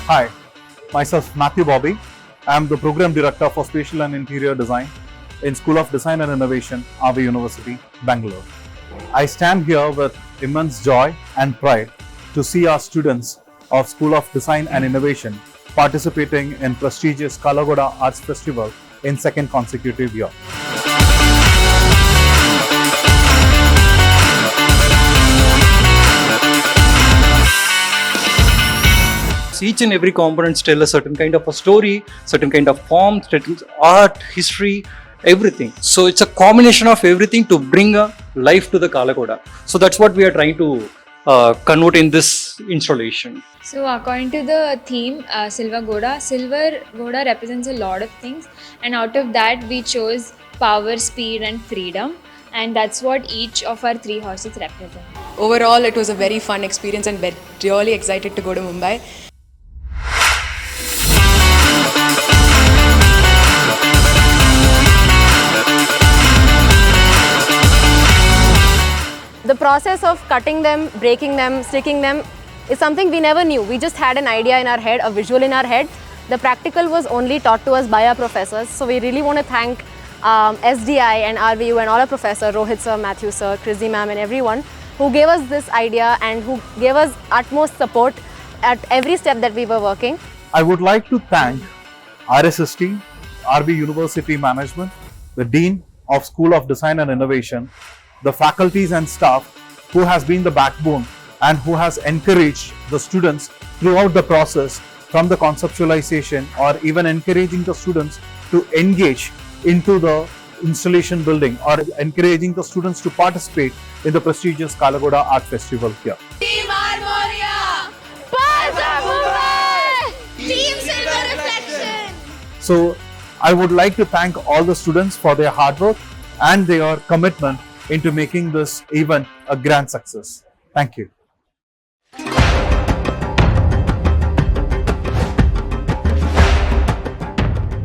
Hi, myself Matthew Bobby. I am the Program Director for Spatial and Interior Design in School of Design and Innovation, RV University, Bangalore. I stand here with immense joy and pride to see our students of School of Design and Innovation participating in prestigious Kala Ghoda Arts Festival in second consecutive year. Each and every components tell a certain kind of a story, certain kind of form, certain art, history, everything. So it's a combination of everything to bring a life to the Kala Ghoda. So that's what we are trying to convert in this installation. So according to the theme, Silver Ghoda represents a lot of things, and out of that we chose power, speed and freedom, and that's what each of our three horses represent. Overall, it was a very fun experience and we're really excited to go to Mumbai. The process of cutting them, breaking them, sticking them is something we never knew. We just had an idea in our head, a visual in our head. The practical was only taught to us by our professors. So we really want to thank SDI and RVU and all our professors, Rohit sir, Matthew sir, Chrissy ma'am and everyone who gave us this idea and who gave us utmost support at every step that we were working. I would like to thank RSST, RV University Management, the Dean of School of Design and Innovation, the faculties and staff who has been the backbone and who has encouraged the students throughout the process from the conceptualization or even encouraging the students to engage into the installation building or encouraging the students to participate in the prestigious Kala Ghoda Art Festival here. Team Armoria! Pulse of Mumbai! Team Silver Reflection! So I would like to thank all the students for their hard work and their commitment into making this event a grand success. Thank you.